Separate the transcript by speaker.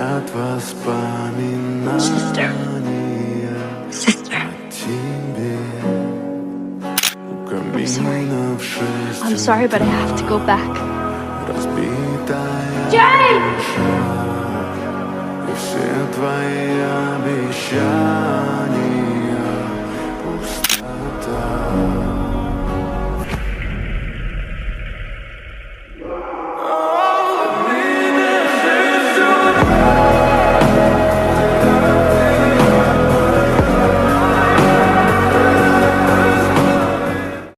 Speaker 1: спят воспоминания
Speaker 2: Sister.
Speaker 1: о тебе. У камина в 6
Speaker 2: I'm sorry, but I have to go back.
Speaker 1: разбитая
Speaker 2: Jay!
Speaker 1: душа, и все твои обещания